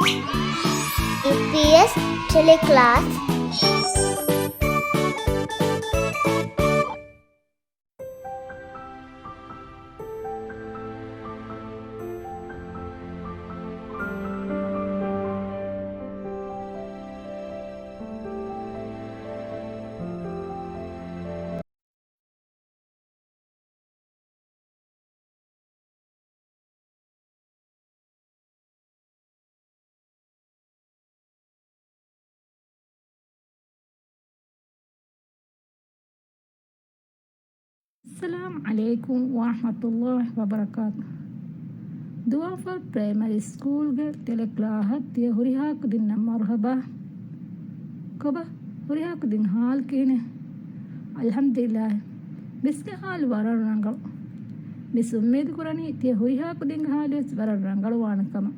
EPS teleclass. السلام عليكم ورحمة الله وبركاته. دوافر برايمري سكول تلكلاهت يا هريهاك دين مرحبا كبا هريهاك دين حال كينه الحمد لله بس حال ورر رنگل بس امید کرانی تي هريهاك دين حال ورر رنگل وانكما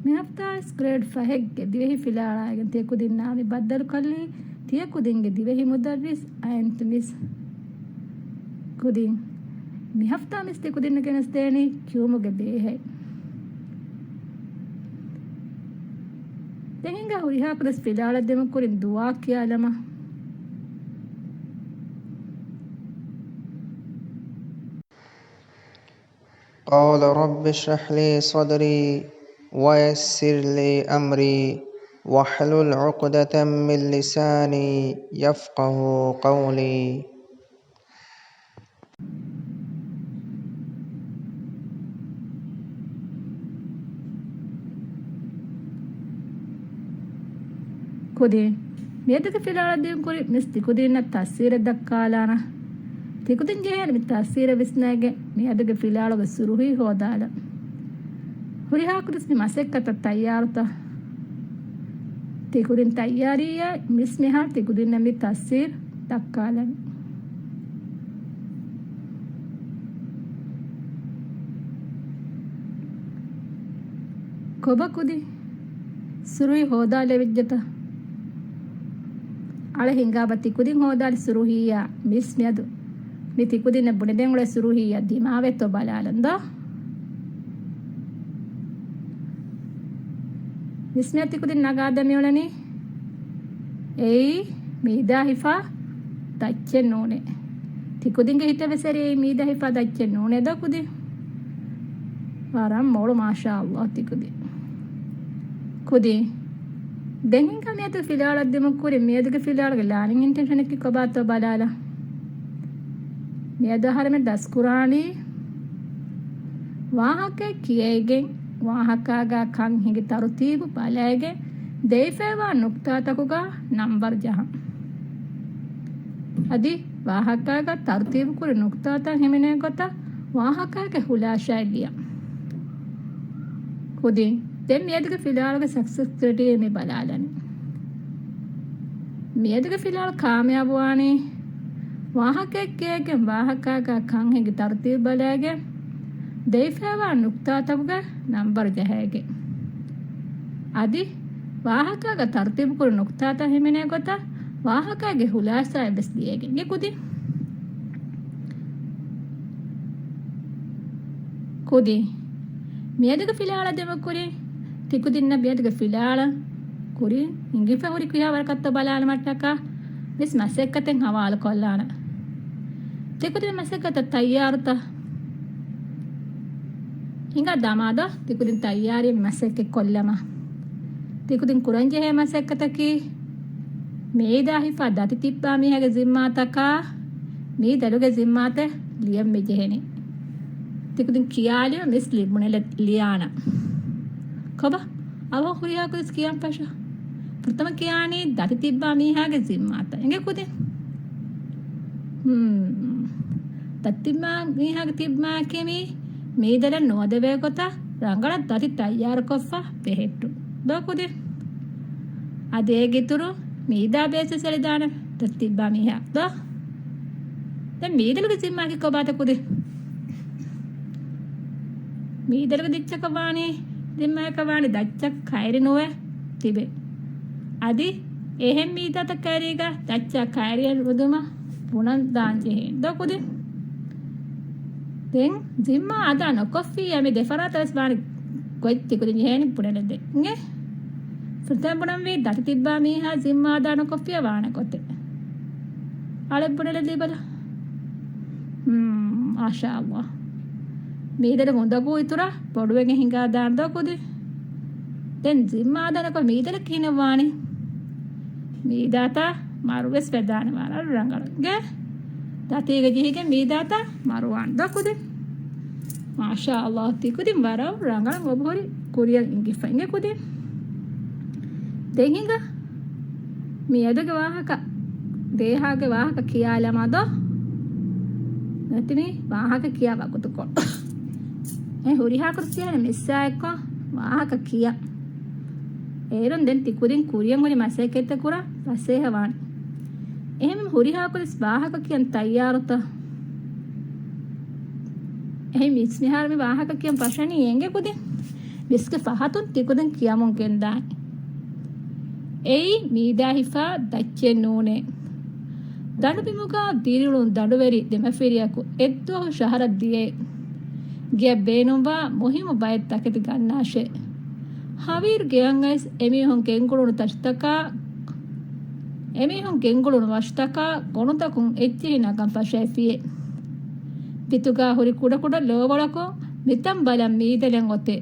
مهفتاس grade 5 Dhivehi फिलाळा ते कुदिन नामी बद्दल कल्ली ते कुदिंगे दिवेही मुदर्रिस आयंत मिस कुदिन मिहफ्ता मिस ते कुदिन केनस्तेनी क्यूमुगे बेहे तेहिंगा हुरिहा कुदस फिलाळा देम कुरिन दुआ कियालमा قال رب اشرح لي صدري ويسر لي أمري واحلل عقدة من لساني يفقه قولي. कुदिन मेदक फिलाळा देम कुरि मिस ति कुदिन तस्सीर दक्कालाना ति कुदिन जेहर मि तस्सीर विस्नागे मेदक फिलाळा सुरुही होदाला हुरिहा कुदस मि मसेक्कत तयारता තිකුරින් තයාරිය මිස් මෙහා තිකුරින් නමි තස්සීර් දක්කාලන කොබකුදි සුරුයි හෝදාලෙ විජ්ජත අල හිංගාබ තිකුරින් හෝදාලි සුරුහියා මිස් මෙයදු මි තිකුරින් බුණෙදෙන් උල සුරුහියා දිමාවෙතෝ බලාලන්ද විස්මයති කුදින් නගාදමියොලනි එයි මීදා හිෆා දච්චෙන් නෝනේ තිකුදින්ගේ හිත වෙසරේ මීදා හිෆා දච්චෙන් නෝනේ ද කුදි වරම් මොළු මාෂා අල්ලාහ් තිකුදි කුදි දෙහින් කමියතු ෆිලාලක් දෙම කුරි මේදක ෆිලාලක ලානින් ඉන්ටෙන්ෂන් එක කොබාත බලාලා මේද හරම දස් කුරානි වාහකේ කියේගෙන් ವಾಹಕಾಗ ಕಂ ಹಿಂಗೆ ತರುತೀಬು ಬಲೆಗೆ ದೇಫೇವಾ ನುಕ್ತಾತಕುಗ ನಂಬರ್ ಜಹ ಅದಿ ವಾಹಕಾಗ ತರುತೀಬು ಕುರಿ ನುಕ್ತಾತ ಹಿಮಿನೆ ಗೊತ್ತ ವಾಹಕಾಗೆ ಹುಲಾಶಾಲಿಯ ಕುದಿ ತೆಮ್ ಮೇದಗೆ ಫಿಲಾಲ್ಗೆ ಸಕ್ಸಸ್ ಕ್ರಿಟಿ ಮಿ ಬಲಾಲನಿ ಮೇದಗೆ ಫಿಲಾಲ್ ಕಾಮಯಾಬುವಾನಿ ವಾಹಕೆ ಕೇಗೆ ವಾಹಕಾಗ ಕಂ ಹಿಂಗೆ ತರುತೀಬು ಬಲೆಗೆ ದೇಫೇವಾ ನುಕ್ತಾತಕುಗ ನಂಬರ್ ಜಹೆಗೆ ಅದಿ ವಾಹಕಾಗ ತರ್ತಿಬು ಕುರು ನುಕ್ತಾತ ಹಿಮಿನೆ ಗೊತ್ತ ವಾಹಕಾಗೆ ಹುಲಾಸಾಯ ಬೆಸ್ದಿಯೇಗೆ ಗೆ ಕುದಿ ಕುದಿ ಮೇದಗ ಫಿಲಾಳ ದೆಮ ಕುರಿ ತಿಕುದಿನ್ನ ಬೇದಗ ಫಿಲಾಳ ಕುರಿ ಹಿಂಗಿ ಫಹುರಿ ಕುಯಾ ವರಕತ್ತ ಬಲಾಲ ಮಟ್ಟಕ ಬಿಸ್ ಮಸೆಕ್ಕತೆಂ ಹವಾಲ ಕೊಲ್ಲಾನ ತಿಕುದಿನ ಮಸೆಕ್ಕತ ತಯ್ಯಾರುತ ಹಿಂಗ ದಮಾದ ತಿಕುದಿನ್ ತಯಾರಿ ಮಸೆಕ್ಕೆ ಕೊಲ್ಲಮ ತಿಕುದಿನ್ ಕುರಂಜೆ ಹೇ ಮಸೆಕ್ಕತಕಿ ಮೇದಾ ಹಿಫಾ ದತಿ ತಿಪ್ಪಾ ಮೀಹಗೆ ಜಿಮ್ಮಾತಕ ಮೀ ದಲುಗೆ ಜಿಮ್ಮಾತೆ ಲಿಯಂ ಮೆಜೆಹೆನೆ ತಿಕುದಿನ್ ಕಿಯಾಲಿಯ ಮಿಸ್ ಲಿಬುನೆಲೆ ಲಿಯಾನ ಕಬ ಅವ ಹುರಿಯಾ ಕುದಿಸ್ ಕಿಯಾಂ ಪಶ ಪ್ರಥಮ ಕಿಯಾನಿ ದತಿ ತಿಬ್ಬಾ ಮೀಹಗೆ ಜಿಮ್ಮಾತ ಹೆಂಗೆ ಕುದಿ ದತ್ತಿಮ್ಮಾ ಮೀಹಗೆ ತಿಬ್ಬಾ ಕೆಮಿ ಮೀದಲ ನೋದವೇ ಗೊತ್ತ ರಂಗಳ ದತಿ ತಯಾರು ಕೊಫ್ಫ ಬೆහෙಟ್ಟು ದೋಕುದಿ ಅದೇ ಗಿತುರು ಮೀದಾ ಬೇಸ ಸೆಳಿದಾನ ದತ್ತಿಬ್ಬಾ ಮೀಹ ದೋ ದೆ ಮೀದಲುಗೆ ಸಿಮ್ಮಾಕಿ ಕೊಬಾತ ಕುದಿ ಮೀದಲುಗೆ ದಿಚ್ಚಕವಾಣಿ ದಿಮ್ಮಕವಾಣಿ ದಚ್ಚಕ್ ಖೈರಿ ನೋವೆ ತಿಬೆ ಅದಿ එහෙන් මීදත කැරීග දච්චා කැරිය රුදුම පුණන් දාංජෙහෙ දොකුදි den zimma ada no coffee ame defarata sbani koitti kudin heni punelede nge firtan bunam vi dati tibba mi ha zimma ada no coffee waana kote ale punelede bala masha Allah meedere gondagu itura poduwege hinga daanda kudi den zimma ada no ko meedere kinawani meedata maruves vedana wala rangala nge datiga jihige meedata maruwan dakude masha Allah tikudin waraw rangala ngobhori kuriyan ingifa inge kude denginga miyadage wahaka dehage wahaka kiyalamado natimi wahaka kiyawa kutuko huriha kurtiyane missa ekko wahaka kiya eron den tikudin kuriyan hori masekete kura pasehawan එහෙම හුරිහා කුලිස් වාහක කියන තයාරත එහෙම ඉස්නිහාර මේ වාහක කියන ප්‍රශ්නේ එංගේ කුදේ බිස්ක ෆහතුන් තිකුදන් කියමුන් කෙන්දා එයි මීදා හිෆා දච්චේ නූනේ දඩු බිමුකා දීරිලුන් දඩුවැරි දෙමෆෙරියකු එද්දෝ ශහරක් දියේ ගිය බේනුම්වා මොහිම බයත් තකති ගන්නාෂේ හවීර් ගෙයන්ගයිස් එමිහොන් කෙන්කුළුණු තෂ්තකා එමිහුන් ගෙන්ගුළුණු වෂ්තකා ගොනුතකුන් එච්චිහි නගම් පශේෆියේ පිතුගා හුරි කුඩ කුඩ ලෝවලකෝ මිතම් බලම් මීදලෙන් ඔතේ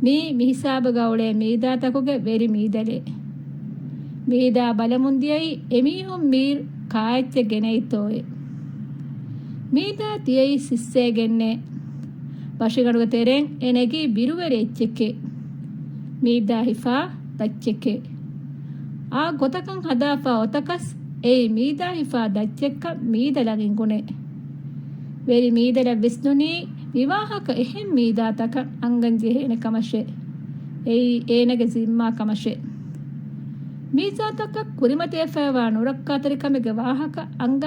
මී මිහිසාබ ගවුලේ මීදාතකුගේ වෙරි මීදලේ මීදා බලමුන්දියයි එමිහුන් මීර් කායච්ච ගෙනෙයිතෝයේ මීදා තියයි සිස්සේ ගෙන්නේ වශිගඩුග තෙරෙන් එනගී බිරුවරි එච්චෙක්කේ මීදා හිෆා දච්චෙක්කේ ಆ ಗೊತಕಂ ಹದಾಫಾ ಒತಕಸ್ ಏಯ್ ಮೀದಾ ಹಿಫಾ ದಚ್ಚೆಕ್ಕ ಮೀದಲಗಿನ್ ಗುಣೆ ವೆರಿ ಮೀದಲ ವಿಸ್ನುನಿ ವಿವಾಹಕ ಎಹೆಂ ಮೀದಾತಕ ಅಂಗಂಜಿ ಹೇನೆ ಕಮಶೆ ಏಯ್ ಏನಗೆ ಜಿಮ್ಮಾ ಕಮಶೆ ಮೀಜಾತಕ ಕುರಿಮತೆ ಫೇವಾ ನುರಕ್ಕಾತರಿ ಕಮೆಗೆ ವಾಹಕ ಅಂಗ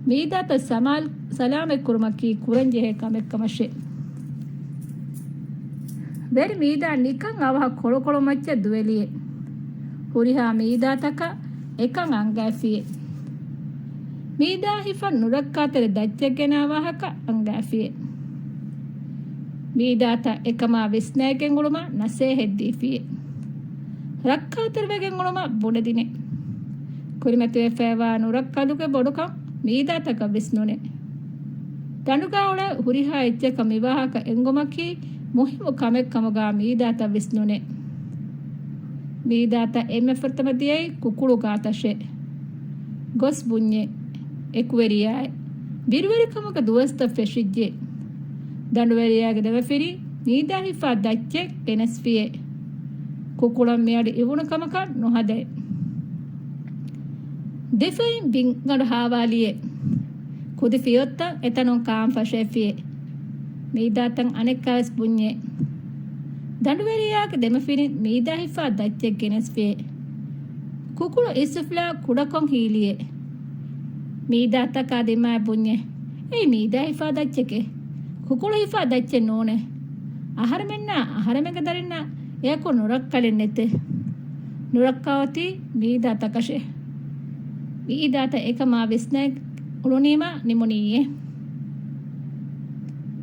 ಮೀದಾತ ಸಮಾಲ್ ಸಲಾಮೆ ಕುರುಮಕ್ಕಿ ಕುರಂಜಿ ಹೇ ಕಮೆ ಕಮಶೆ ವೆರಿ ಮೀದಾ ನಿಕಂ ಅವಹ ಕೊಳು ಕೊಳು ಮಚ್ಚೆ ದುವೆಲಿಯೆ ಹುರಿಹಾ ಮೀದಾತಕ එකං ಅಂಗಾಫಿಯೆ ಮೀದಾ ಹಿಫನ್ ನುರಕ್ಕಾತರೆ ದಚ್ಚೆಗೆನ ವಾಹಕ ಅಂಗಾಫಿಯೆ ಮೀದಾತ එකಮಾ ವಿಸ್ನಾಯಕೆಂ ಗುಳುಮ ನಸೇ ಹೆದ್ದೀಫಿಯೆ ರಕ್ಕಾತರವೆಗೆಂ ಗುಳುಮ ಬುಡದಿನೆ ಕುರಿಮತುವೆ ಫೇವಾ ನುರಕ್ಕದುಗೆ ಬೊಡುಕಂ ಮೀದಾತಕ ವಿಸ್ನುನೆ ತನುಗಾವಳ ಹುರಿಹಾ ಎಚ್ಚೆಕ ಮಿವಾಹಕ ಎಂಗುಮಕಿ ಮುಹಿಮು ಕಮೆಕ್ ಕಮುಗಾ ಮೀದಾತ ವಿಸ್ನುನೆ ಮೀದಾತ ಎಮ್ಮೆಫರ್ತಮದಿಯೈ ಕುಕುಳು ಗಾತಶೆ ಗೊಸ್ ಬುಣ್ಯೆ ಎಕ್ವೆರಿಯಾಯ್ ಬಿರುವೆರಿ ಕಮಕ ದುವಸ್ತ ಫೆಶಿಜ್ಜೆ ದಂಡುವೆರಿಯಾಗೆ ದೆವಫಿರಿ ಮೀದಾ ಹಿಫಾ ದಚ್ಚೆ ಎನಸ್ಫಿಯೆ ಕುಕುಳಂ ಮೇಡಿ ಇವುಣ ಕಮಕ ನುಹದೆ ದೆಫೈ ಬಿಂಗಡು ಹಾವಾಲಿಯೆ ಕುದಿ ಫಿಯೊತ್ತ ಎತನೊಂ ಕಾಂ ಫಶೆಫಿಯೆ ಮೀದಾತಂ ಅನೆಕ್ಕಾವೆಸ್ ಬುಣ್ಯೆ ದಂಡುವೆರಿಯಾಗೆ ದೆಮಫಿರಿ ಮೀದಾ ಹಿಫಾ ದಚ್ಚೆ ಗೆನೆಸ್ಫಿಯೆ ಕುಕುಳು ಇಸುಫ್ಲಾ ಕುಡಕೊಂ ಹೀಲಿಯೆ ಮೀದಾತಕ ದಿಮಾಯ ಬುಣ್ಯೆ ಏಯ್ ಮೀದಾ ಹಿಫಾ ದಚ್ಚೆಕೆ ಕುಕುಳು ಹಿಫಾ ದಚ್ಚೆ ನೋನೆ ಅಹರಮೆನ್ನ ಅಹರಮೆಗೆ ದರಿನ್ನ ಏಕೋ ನುರಕ್ಕಲೆನ್ನೆತ್ತೆ ನುರಕ್ಕಾವತಿ ಮೀದಾತಕಶೆ ಮೀದಾತ ಏಕಮಾ ವಿಸ್ನಾಯ್ ಉಳುನೀಮ ನಿಮುನಿಯೆ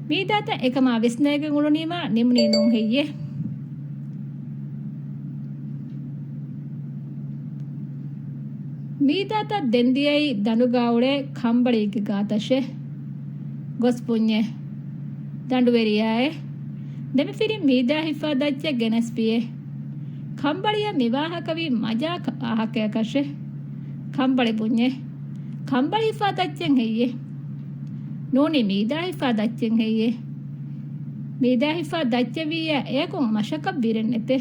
ಮೀದಾತ ಏಕಮಾ ವಿಸ್ನಾಯಗೆ ಉಳುನೀಮ ನಿಮುನಿ ನುಂ ಹೆಯ್ಯೆ ಮೀದಾತ ದೆಂದಿಯೈ ದಂಡುಗಾವಳೆ ಕಂಬಳಿಗೆ ಗಾತಶೆ ಗೊಸ್ ಪುಣ್ಯೆ ದಂಡುವೆರಿಯಾಯೆ ದೆಮಿಫಿರಿ ಮೀದಾ ಹಿಫಾ ದಚ್ಚೆ ಗೆನಸ್ಪಿಯೆ ಕಂಬಳಿಯ ಮಿವಾಹಕವಿ ಮಜಾ ಆಹಕಯಕಶೆ ಕಂಬಳಿ ಪುಣ್ಯೆ ಕಂಬಳಿ ಹಿಫಾ ದಚ್ಚೆಂ ಹೆಯ್ಯೆ ನೂನಿ ಮೀದಾ ಹಿಫಾ ದಚ್ಚೆಂ ಹೆಯ್ಯೆ ಮೀದಾ ಹಿಫಾ ದಚ್ಚೆವಿಯ ಏಕು ಮಶಕ ಬಿರೆನ್ನೆತೆ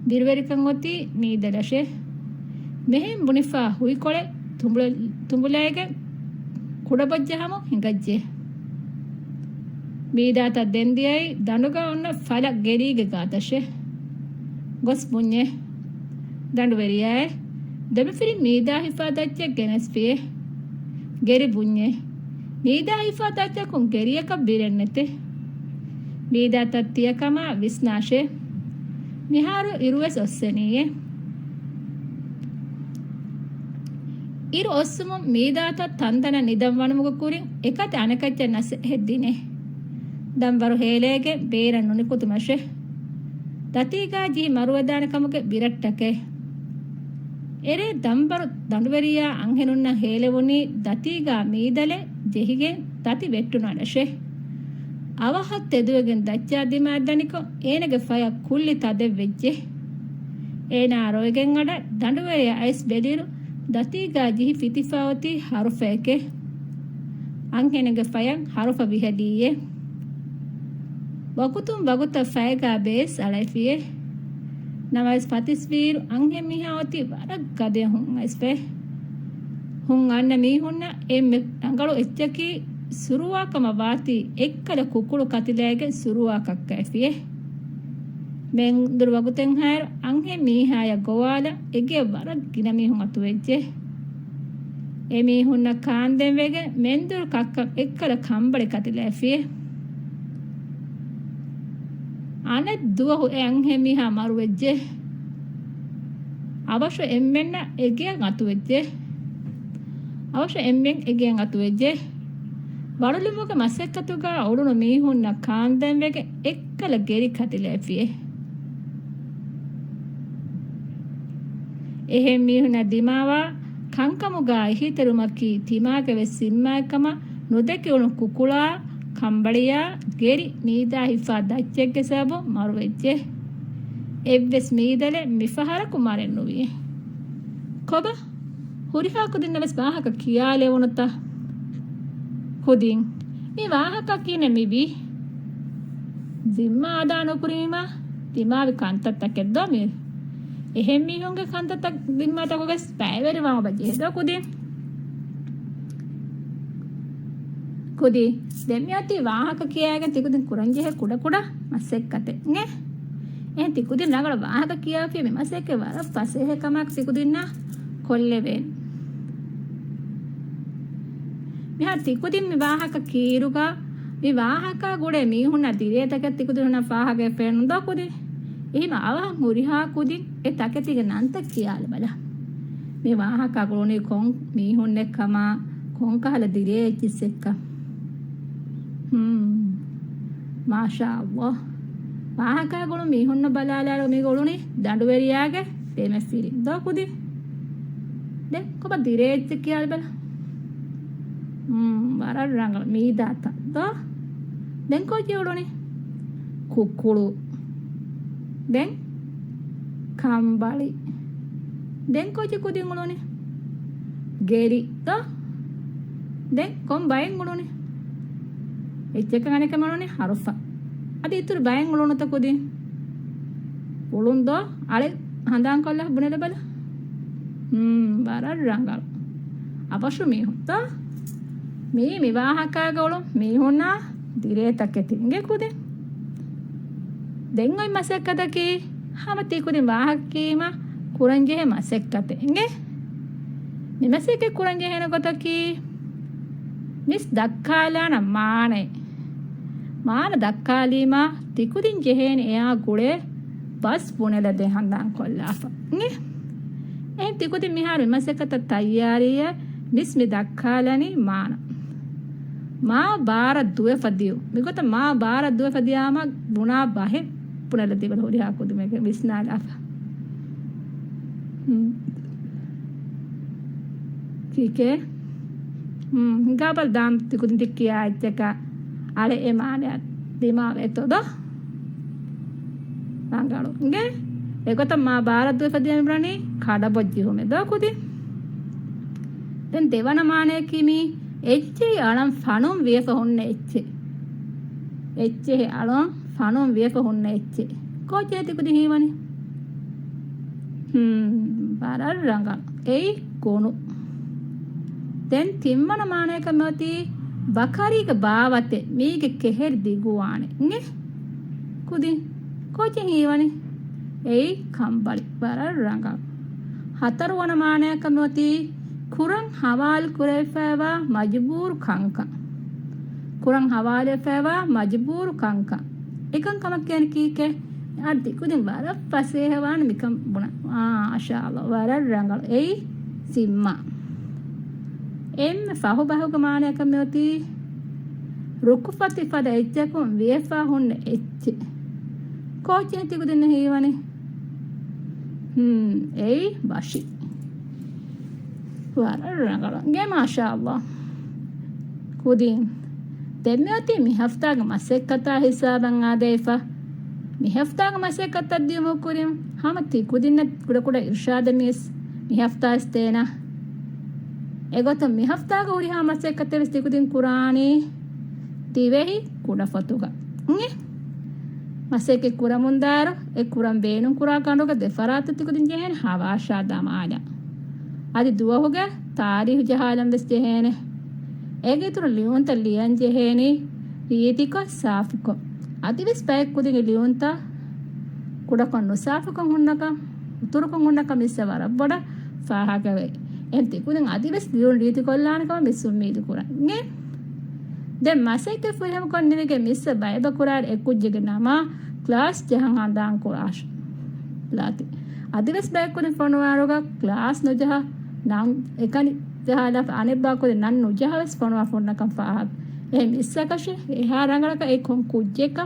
ಬಿರುವೆರಿಕಂ ಒತ್ತಿ ಮೀದಲಶೆ මෙහෙන් බුනිෆා හුයි කොಳೆ තුඹුලයගේ කුඩබොජ්ජහමු හිඟජ්ජේ මීදාත දෙන්දියයි දඬුග ඔන්න ඵල ගෙරීගේ ගාතශේ ගොස් පුඤ්ඤේ දඬුවෙරියයි දෙමිෆිරි මීදා හිෆා දච්ච ගෙනස්පියේ ගෙරි පුඤ්ඤේ මීදා හිෆා දච්ච කුන් ගෙරියක බිරෙන්නතේ මීදාත තියකම විස්නාෂේ මිහාරු ඉරුවස් ඔස්සෙනියේ ಇರು ಒಸ್ಸುಮು ಮೀದಾತ ತಂದನ ನಿದಂ ವಣುಮುಗ ಕುರಿಂ ಎಕತೆ ಅನಕಚ್ಚ ನಸ ಹೆದ್ದಿನೆ ದಂಬರು ಹೇಲೇಗೆ ಬೇರ ನುನಿಕುತುಮಶೆ ದತೀಗಾ ಜಿ ಮರುವದಾನ ಕಮುಗೆ ಬಿರಟ್ಟಕೆ ಎರೆ ದಂಬರು ದಂಡುವೆರಿಯ ಅಂಹೆನುನ್ನ ಹೇಲೆವುನಿ ದತೀಗಾ ಮೀದಲೆ ಜೆಹಿಗೆ ದತಿ ವೆಟ್ಟುನಡಶೆ ಅವಹತ್ ಎದುವೆಗೆನ್ ದಚ್ಚಾ ದಿಮಾದ್ದನಿಕೊ ಏನಗೆ ಫಯ ಕುಳ್ಳಿ ತದೆ ವೆಜ್ಜೆ ಏನಾ ರೋಯಗೆನ್ ಅಡ ದಂಡುವೆರಿಯ ಐಸ್ ಬೆದಿರು ದತೀಗಾ ಜಿಹಿ ಫಿತಿಫಾವತಿ ಹರುಫೇಕೆ ಅಂಹೆನಗೆ ಫಯಂ ಹರುಫ ವಿಹದೀಯೆ ವಕುತುಂ ವಗುತ ಫೈಗಾ ಬೇಸ್ ಅಳೈಫಿಯೆ ನಮೈಸ್ ಫತಿಸ್ವೀರು ಅಂಹೆ ಮಿಹಾವತಿ ವರಗ್ ಗದೆ ಹುಂ ಐಸ್ಫೆ ಹುಂ ಅನ್ನ ಮೀಹುನ್ನ ಎಮ್ಮೆ ಅಂಗಳು ಎಚ್ಚಕಿ ಸುರುವಾಕಮ ವಾತಿ ಎಕ್ಕಲ ಕುಕ್ಕುಳು ಕತಿಲೇಗೆ ಸುರುವಾಕಕ್ಕೈಫಿಯೆ ಮೆಂದುರು ವಗುತೆನ್ ಹಾಯರು ಅಂಹೆ ಮೀಹಾಯ ಗೋವಾಲ ಎಗೆ ವರಗ್ ಗಿನ ಮೀಹುಂ ಅತುವೆಜ್ಜೆ ಎ ಮೀಹುನ್ನ ಕಾಂದೆನ್ ವೆಗೆ ಮೆಂದುರು ಕಕ್ಕ ಎಕ್ಕಲ ಕಂಬಳೆ ಕತಿಲೇಫಿಯೆ ಅನೆ ದುವಹು ಎ ಅಂಹೆ ಮೀಹಾ ಮರುವೆಜ್ಜೆ ಅವಶ್ಯ ಎಮ್ಮೆನ್ನ ಎಗೆಯನ್ ಅತುವೆಜ್ಜೆ ಅವಶ್ಯ ಎಮ್ಮೆನ್ ಎಗೆಯನ್ ಅತುವೆಜ್ಜೆ ಬರುಲಿಮುಗ ಮಸೆಕ್ಕತುಗ ಅವಡುನು ಮೀಹುನ್ನ ಕಾಂದೆನ್ ವೆಗೆ ಎಕ್ಕಲ ಗೆರಿ ಕತಿಲೇಫಿಯೆ එහෙ මීහුන දිමාවා කංකමුගා ඉහිතරුමකි තිමාගේ සිම්මාකම නොදැකියුණු කුකුලා ಕಂಬಳಿಯ ಗೆರಿ ಮೀದಾ ಹಿಫಾ ದಚ್ಚೆಗ್ಗೆ ಸಾಬು ಮರುವೆಜ್ಜೆ ಎವ್ವೆಸ್ ಮೀದಲೆ ಮಿಫಹರ ಕುಮಾರೆನ್ನುವಿಯೆ ಕೊಬ ಹುರಿಹಾಕುದಿನ್ನವೆಸ್ ವಾಹಕ ಕಿಯಾಲೆ ಉಣುತ್ತ ಹುದಿಂ ಮಿ ವಾಹಕ ಕೀನೆ ಮಿಬಿ ಜಿಮ್ಮಾ ಆದಾನು ಕುರೀಮಾ ದಿಮಾವಿ ಕಂತತ್ತಕ್ಕೆದ್ದೋ ಮೀ එහෙම මිහුන්ගේ කන්තත්තක් දිම්මාතකගේ ස්පෑවරි වම බජේ දෝ කුදී කුදී දෙමියති වාහක කියාගෙන තිකුදින් කුරංජේ කුඩ කුඩ මස්සෙක් කතේ නේ එහෙන් තිකුදින් නගල වාහක කියාපිය මේ මස්සෙක්ගේ වර පසේ කමක් තිකුදින්න කොල්ලෙවෙන් මිහා තිකුදින් මේ වාහක කීරුගා මේ වාහක ගොඩේ මිහුන්න දිරේතක තිකුදින්න වාහකේ පෙන්නු දෝ කුදී එහෙම අවහන් මුරිහා කුදින් ඒ තකතිගේ නන්ත කියාල බල මේ වාහක අගලෝනේ කොන් මීහොන්නේ කම කොන් කහල දිරේ කිස්සෙක්ක මාෂා අල්ලාහ් වාහක අගලෝ මීහොන්න බලාලාර මේ ගලෝනේ දඬුවෙරියාගේ දෙමෙ ෆිරි දෝ කුදි දැන් කොබ දිරේ කියාල බල වර රංග මී දාත දෝ දැන් කො ජීවලෝනේ කුකුළු දැන් කම්බලි දැන් කොච්චි කුදින් උණෝනේ ගෙරි තෝ දැන් කොම් බයෙන් උණෝනේ එච්චක ගණක මනෝනේ හරුෆ අද ඉතුරු බයෙන් උණුනත කුදින් උළුන්දෝ අලේ හඳාන් කොල්ලා බුනෙල බල බර රංගල් අවශ්‍ය මේ හොත්තා මේ විවාහකාගවලු මේ හොනා දිරේ තකෙතින්ගේ කුදින් දෙන් ඔයි මසෙක්කතකි හැම තිකුදින් වාහකීම කුරංජේ මසෙක්කතේ නේ නිමසෙකේ කුරංජේ හේන කොතකි මිස් දක්කාලාන මානේ මාන දක්කාලීමා තිකුදින් ජෙහෙන එයා ගුලේ බස් පුනෙල දෙහන්දාන් කොල්ලාෆ නේ ඒ තිකුදින් මිහාර මසෙක්කත තයාරිය මිස් මි දක්කාලානි මාන මා බාර දුවේ ෆදියු මිගොත මා බාර දුවේ ෆදියාම බුණා බහෙ පුනල දෙවල හොරි හාකුදු මේක විස්නාලා කීකේ ගාබල් දාම් තිකුදින් තික්කියා ඉච්චක අලේ එමානේ දිමාව එතොද රංගාලු ගේ ඒකත මා ಭಾರತ ದ್ವೀಪದಿಯ ಬ್ರಾಣಿ ಕಾಡ ಬೊಜ್ಜಿ ಹೋಮೆ ದೋಕುದಿ ದೆನ್ ದೇವನ ಮಾನೆ ಕಿಮಿ ಎಚ್ಚೆ ಅಳಂ ಫಣುಂ ವೇಫ ಹೊನ್ನೆ ಎಚ್ಚೆ ಅಳಂ ಫಣುಂ ವೇಫ ಹೊನ್ನೆ ಎಚ್ಚೆ ಕೋಚೇತಿ ಕುದಿ ಹೀವನಿ ಬಾರಲ್ ರಂಗ ಏಯ್ ಕೋಣು ದೆನ್ ತಿಮ್ಮನ ಮಾನೆ ಕಮತಿ ಬಕರಿಗ ಬಾವತೆ ಮೀಗೆ ಕೆಹೆರ್ ದಿಗುವಾನೆ ಂಗೆ ಕುದಿ ಕೋಚೆ ಹೀವನಿ ಏಯ್ ಕಂಬಳಿ ಬರಲ್ ರಂಗ ಹತರುವನ ಮಾನೆ ಕಮತಿ ಕುರಂ ಹವಾಲ್ ಕುರೆಫೆವಾ ಮಜಬೂರ್ ಕಂಕ ಕುರಂ ಹವಾಲ್ ಫೆವಾ ಮಜಬೂರ್ ಕಂಕ එකන් කමක් කියන්නේ කීකේ අද්දි කුදින් බර පසේ හවාන මිකම් බුණ ආෂාල්ලා වර රංගල එයි සිම්මා එම්ම ෆහු බහුග මානයක මෙති රුකුපති ෆද එච්චකුම් වේෆා හුන්න එච්ච කෝචින තිකුදින්න හේවනේ ඒ බෂි වරරගලගේ මාෂාල්ලා කුදින් දෙම්මති මිහෆ්තාග මසෙක්කතා හිසාබන් ආදේෆා මිහෆ්තාග මසෙක්කතා දියමු කුරිම් හමති කුදින්න කුඩ ඉර්ෂාද මිස් මිහෆ්තාස්තේන එගොත මිහෆ්තාග උරිහා මසෙක්කතේ විස් තිකුදින් කුරානී තිවෙහි කුඩ ෆතුග මසෙක්කේ කුරමුන්දාර ඒ කුරම් බේනුම් කුරා කණ්ඩෝක දෙෆරාත තිකුදින් ජෙහෙන හවාෂා දමාලා අදි දුවහුගේ තාරිහු ජහාලම් වෙස් ජෙහෙන ඒගේ තුර ලියුන්ත ලියන් ජෙහෙනි රීතික සාෆුක අදිවිස් පැයක් කුදිගේ ලියුන්ත කුඩ කන්නු සාෆුක හුන්නක උතුරුක හුන්නක මිස්සවර බඩ ෆාහකවේ එන්ති කුදින් අදිවිස් ලියුන් රීති කොල්ලානකම මිස්සුම් මීදු කුරන්නේ දැන් මසෙක්කේ ෆුලම් කොන්නෙගේ මිස්ස බයිබ කුරාර එකුජ්ජගේ නම ක්ලාස් ජහන් හඳාන් කුරාෂ් ලාති අදිවිස් පැයක් කුදින් ෆොනවාරෝග ක්ලාස් නොජහ නම් එකනි ජහලා අනෙබ්බා කොද නන් නොජහවස් ෆොනවා ෆොන්නකම් ෆාහක් එහෙම ඉස්සකෂ එහා රංගලක ඒ කොන් කුජ්ජෙක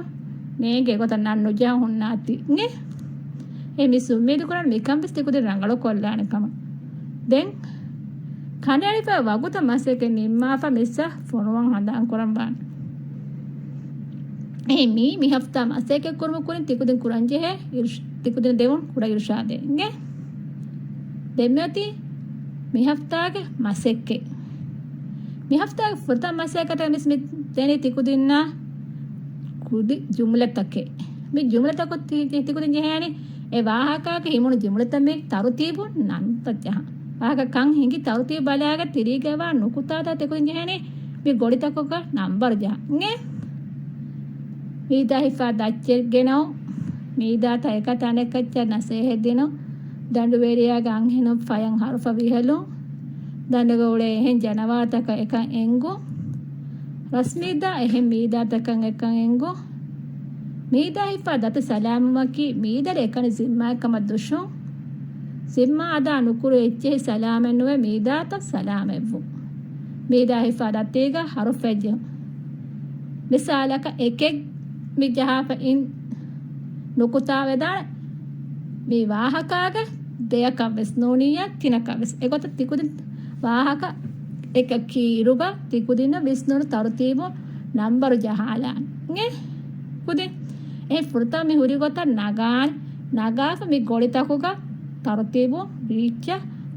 මේගේ කොට නන් නොජහ හොන්නාති නේ එහෙම සුමේද කරන් මේකම් බස් තිකුද රංගල කොල්ලානකම දැන් කණ්ඩායම වගුත මාසෙක නිම්මාපා මිස්ස ෆොනුවන් හඳාන් කරන් බාන එහි මිහෆ්තා මාසෙක කරමු කුරින් තිකුදින් කුරංජේ තිකුදින් දෙවොන් කුඩ ඉර්ෂාදේ නේ දෙන්නති මිහෆ්තාගේ මාසෙක්කේ මිහෆ්තාගේ ෆර්තා මාසෙකට මිස් මි තේනි තිකුදින්න කුදි ජුම්ලතකේ මේ ජුම්ලතකොත් තිකුදින් ජහානේ ඒ වාහකාක හිමුණු ජුම්ලතමේ තරුතිබු නන්තජහ වාහක කන් හිඟි තරුතිය බලාග තිරිගවා නුකුතාත තිකුදින් ජහානේ මේ ගොඩිතකොක නම්බර් ජහ නේ මීදා හිෆා දච්චෙල් ගෙනෝ මීදා තයක තනෙකච්ච නැසේ හෙදිනෝ දඬුවේරියා ගං හෙනො ෆයන් හරුෆ විහලු දඬගෝලේ එහෙන් ජනවාතක එක එංගු රස්මීදා එහෙන් මීදා තකන් එක එංගු මීදා හිෆා දත සලාමකි මීදර එකන සිම්මාකම දුෂු සිම්මා අදා නුකුරු එච්චේ සලාමෙන්නුවේ මීදා ත සලාමෙව්වු මීදා හිෆා දතේග හරුෆෙජ්ජ මිසාලක එකෙක් මිජහාප ඉන් නුකුතා වෙදාන මේ වාහකාග දෙයක වෙස් නෝනිය තිනක වෙස් එගොත තිකුදින් වාහක එක කීරුග තිකුදින විස්නොර තරුතිබු නම්බර ජහාලාන් නේ කුදින් ඒ ෆුර්තා මේ හුරි ගොත නගාන් නගාක මේ ගොඩිතකුග තරුතිබු රීච්ච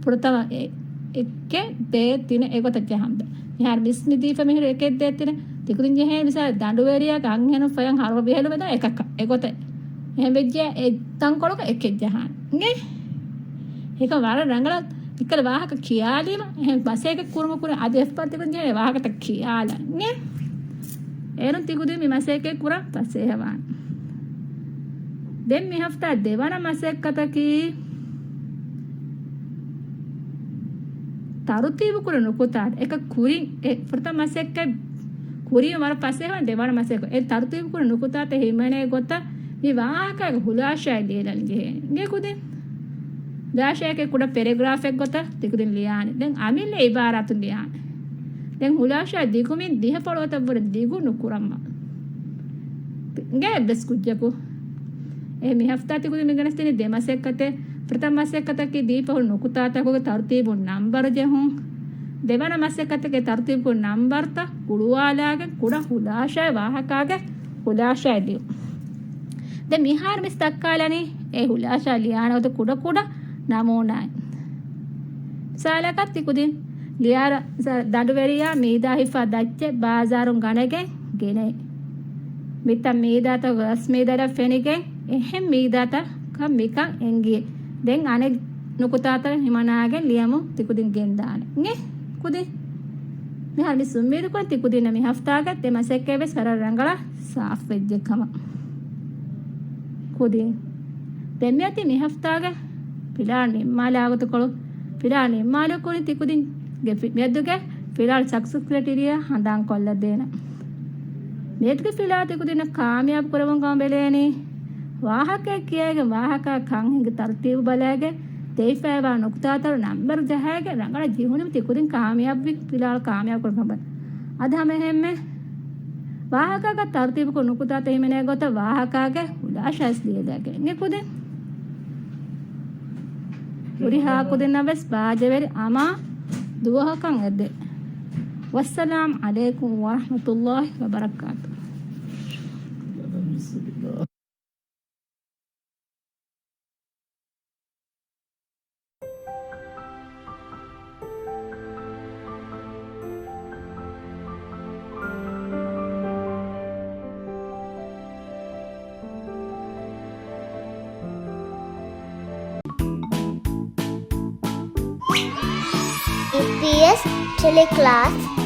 ෆුර්තා එක්ක දේ තින එගොත ජහන්ද යහර මිස්නි දීප මෙහෙර එකෙක් දේ තින තිකුදින් ජහේ මිසා දඬුවේරියා ගං හෙන ෆයන් හරව බෙහෙල වෙද එකක් එගොත එහෙම වෙච්ච ඒ තංකොලක එකෙක් ජහන් නේ ඒක වර රංගල ඉක්කල වාහක කියාදීම එහෙම බසයක කුරුම කුර අද එෆ්පර් තිබුණ ජේ වාහකට කියාලා නේ එරන් තිකුදී මේ මසයක කුර පස්සේ හවන් දැන් මේ හෆ්තා දෙවන මසයකතකි තරුතිව කුර නුකුතාට එක කුරින් ඒ ප්‍රථම මසයක කුරිය වර පස්සේ හවන් දෙවන මසයක ඒ තරුතිව කුර නුකුතාට හිමනේ ගොත මේ වාහකගේ හුලාශය දීලන් ගේ කුදින් දාශයක කුඩ පැරග්‍රාෆ් එක ගොත තිකුදින් ලියානේ දැන් අමිල්ල ඉබාරතුන් ලියානේ දැන් හුලාශය දිගුමින් දිහ පොළොත වර දිගු නුකුරම්ම ගේ බස් කුජ්ජකු ඒ මිහෆ්තා තිකුදින් මිගනස් තිනේ දෙමසෙක්කතේ ප්‍රථම මසෙක්කතකේ දීපහුල් නුකුතාතකගේ තර්තිබු නම්බර ජහුන් දෙවන මසෙක්කතකේ තර්තිබු නම්බර ත කුඩුවාලාගේ කුඩ හුලාශය වාහකාගේ හුලාශය දී දැන් මිහාර මිස්තක්කාලනේ ඒ හුලාශා ලියානවත කුඩ කුඩ නමෝනායි සාලකත් තිකුදින් ලියාර දඬුවේරියා මීදා හිෆා දච්චේ බාසාරුන් ගණගේ ගෙනේ මිත මීදාත ගස් මීදාට ෆෙනිගේ එහෙම් මීදාත කම්මිකන් එංගියේ දැන් අනේ නුකුතාත හිමනාගේ ලියමු තිකුදින් ගෙන්දානේ නේ කුදින් මෙහා මි සුම්මේද කොන් තිකුදින් මේ හෆ්තාගත් දෙමසෙක්කේ වෙස් කර රංගලා සාෆ් වෙජ්ජකම කුදින් දෙන්නති මේ හෆ්තාගේ පිලානේ මාලාවත කොළ පිලානේ මාල කොනි තිකුදින් ගෙපි මෙද්දුගේ පිලාල් සක්සස් ක්‍රයිටීරියා හඳාන් කොල්ල දෙන මේත්ගේ පිලා තිකුදින කාමයාබ් කරවන් ගම් බෙලේනේ වාහකේ කියාගේ වාහක කන් හිඟ තර්තිව බලයගේ තේෆෑවා නුක්තාතර නම්බර් ජහයගේ රඟල ජීවුණුම තිකුදින් කාමයාබ්වි පිලාල් කාමයාබ් කරපබ අද හැමෙහෙම්මේ ವಾಹಕಗ ತರ್ತೀಬಕು ನುಕುತಾತ ಹಿಮನೆ ಗೊತ್ತ ವಾಹಕಾಗೆ ಹುಲಾಶಾಸ್ ದಿಯದಾಗೆ ನಿಕುದೆ ಉರಿ ಹಾಕುದಿನ ಬೆಸ್ ಬಾಜೆವೆರಿ ಅಮಾ ದುವಹಕಂ ಎದ್ದೆ ವಸ್ಸಲಾಂ ಅಲೈಕುಂ ವರಹಮತುಲ್ಲಾಹಿ ವಬರಕಾತು EPS Teleclass